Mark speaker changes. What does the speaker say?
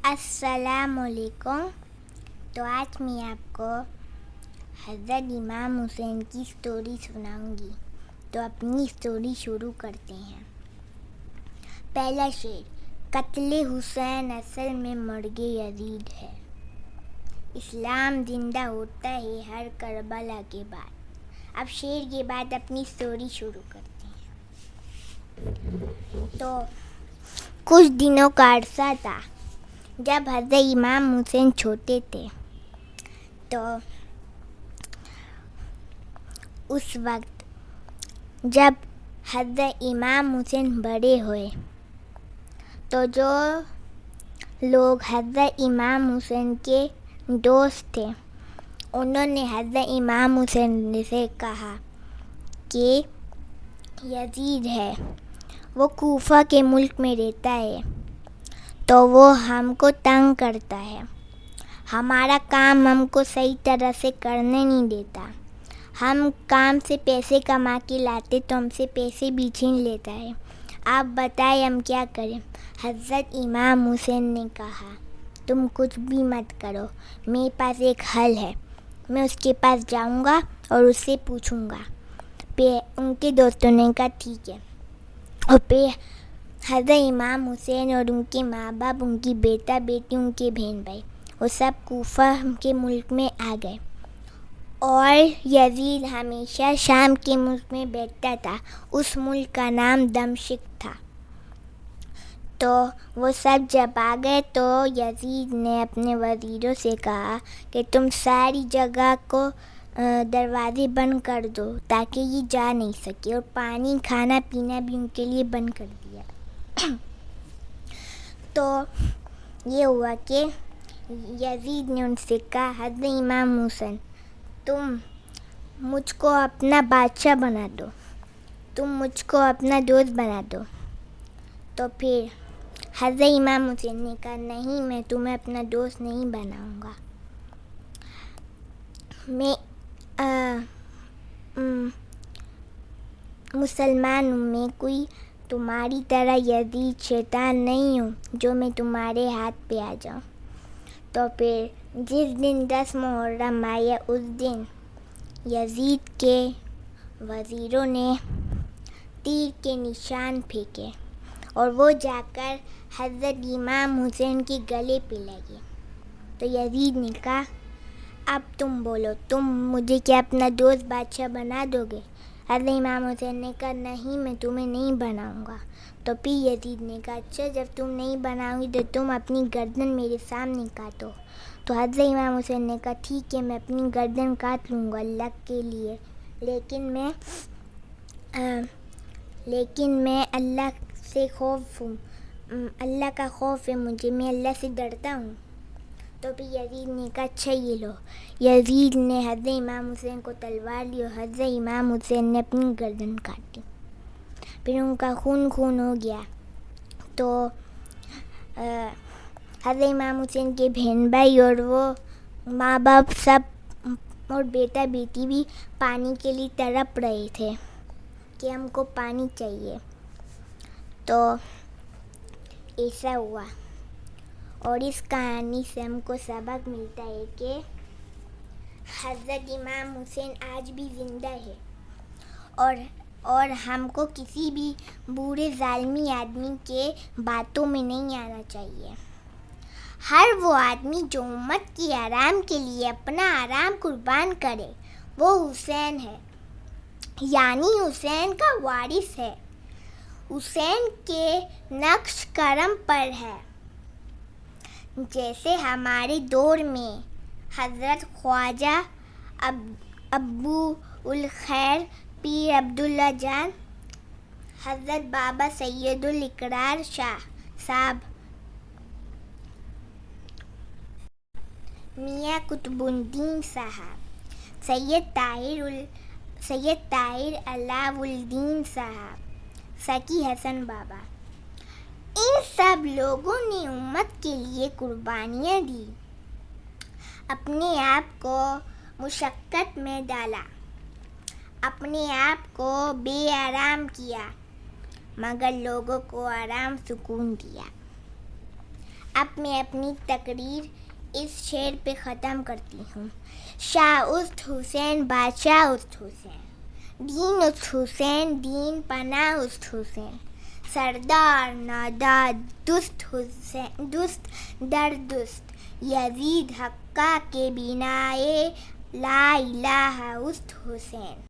Speaker 1: अस्सलाम वालेकुम। तो आज मैं आपको हज़रत इमाम हुसैन की स्टोरी सुनाऊंगी। तो अपनी स्टोरी शुरू करते हैं। पहला शेर। कत्ले हुसैन असल में मर्गे यजीद है। इस्लाम जिंदा होता है हर करबला के बाद। अब शेर के बाद अपनी स्टोरी शुरू करते हैं। तो कुछ दिनों का अरसा था जब हज़रत इमाम हुसैन छोटे थे। तो उस वक्त जब हज़रत इमाम हुसैन बड़े हुए तो जो लोग हज़रत इमाम हुसैन के दोस्त थे उन्होंने हज़रत इमाम हुसैन से कहा कि यजीद है, वो कूफा के मुल्क में रहता है, तो वो हमको तंग करता है, हमारा काम हमको सही तरह से करने नहीं देता। हम काम से पैसे कमा के लाते तो हमसे पैसे भी छीन लेता है। आप बताएं हम क्या करें। हज़रत इमाम हुसैन ने कहा, तुम कुछ भी मत करो, मेरे पास एक हल है। मैं उसके पास जाऊंगा और उससे पूछूंगा। उनके दोस्तों ने कहा ठीक है। और हज़रत इमाम हुसैन और उनके माँ बाप, उनकी बेटा बेटी, उनके बहन भाई, वो सब कूफा के मुल्क में आ गए। और यजीद हमेशा शाम के मुल्क में बैठता था। उस मुल्क का नाम दमिश्क था। तो वो सब जब आ गए तो यजीद ने अपने वज़ीरों से कहा कि तुम सारी जगह को दरवाजे बंद कर दो ताकि ये जा नहीं सके, और पानी खाना पीना भी उनके लिए बंद कर दिया। तो ये हुआ कि यजीद ने उनसे कहा, हज़रत इमाम हुसैन, तुम मुझको अपना बादशाह बना दो, तुम मुझको अपना दोस्त बना दो। तो फिर हज़रत इमाम हुसैन ने कहा, नहीं, मैं तुम्हें अपना दोस्त नहीं बनाऊंगा। मैं मुसलमान हूँ, मैं कोई तुम्हारी तरह यजीद शैतान नहीं हूँ जो मैं तुम्हारे हाथ पे आ जाऊँ। तो फिर जिस दिन 10 मुहर्रम आया उस दिन यजीद के वज़ीरों ने तीर के निशान फेंके और वो जाकर हज़रत इमाम हुसैन के गले पे लगे। तो यजीद ने कहा, अब तुम बोलो, तुम मुझे क्या अपना दोस्त बादशाह बना दोगे? हज़रत इमाम हुसैन ने कहा, नहीं, मैं तुम्हें नहीं बनाऊंगा। तो फिर यजीद ने कहा, अच्छा, जब तुम नहीं बनाओगी तो तुम अपनी गर्दन मेरे सामने काटो। तो हज़रत इमाम हुसैन ने कहा, ठीक है, मैं अपनी गर्दन काट लूँगा अल्लाह के लिए, लेकिन मैं अल्लाह से खौफ हूँ, अल्लाह का खौफ है मुझे, मैं अल्लाह से डरता हूँ। तो फिर यजीद ने कहा, अच्छा ये लो। यजीद ने हज़रत इमाम हुसैन को तलवार ली और हज़रत इमाम हुसैन ने अपनी गर्दन काटी। फिर उनका खून हो गया। तो हज़रत इमाम हुसैन के बहन भाई और वो माँ बाप सब और बेटा बेटी भी पानी के लिए तड़प रहे थे कि हमको पानी चाहिए। तो ऐसा हुआ। और इस कहानी से हमको सबक मिलता है कि हज़रत इमाम हुसैन आज भी ज़िंदा है और हमको किसी भी बुरे ज़ालिमी आदमी के बातों में नहीं आना चाहिए। हर वो आदमी जो उम्मत के आराम के लिए अपना आराम कुर्बान करे वो हुसैन है, यानी हुसैन का वारिस है, हुसैन के नक्श करम पर है। जैसे हमारे दौर में हज़रत ख्वाजा अबू उल खैर पीर अब्दुल्ला जान, हज़रत बाबा सैयदुल इकरार शाह साहब, मियाँ कुतुबुद्दीन साहब, सैयद ताहिर अलाउद्दीन साहब, सकी हसन बाबा, इन सब लोगों ने उम्मत के लिए कुर्बानियाँ दी, अपने आप को मुशक्क़त में डाला, अपने आप को बेआराम किया, मगर लोगों को आराम सुकून दिया। اب میں اپنی تقریر اس شعر پہ ختم کرتی ہوں. شاہ است حسین بادشاہ است حسین، دین است حسین دین پناہ است حسین، سردار ناداد دست حسین دست در دست، یزید حقہ کے بینائے لا الہ است حسین.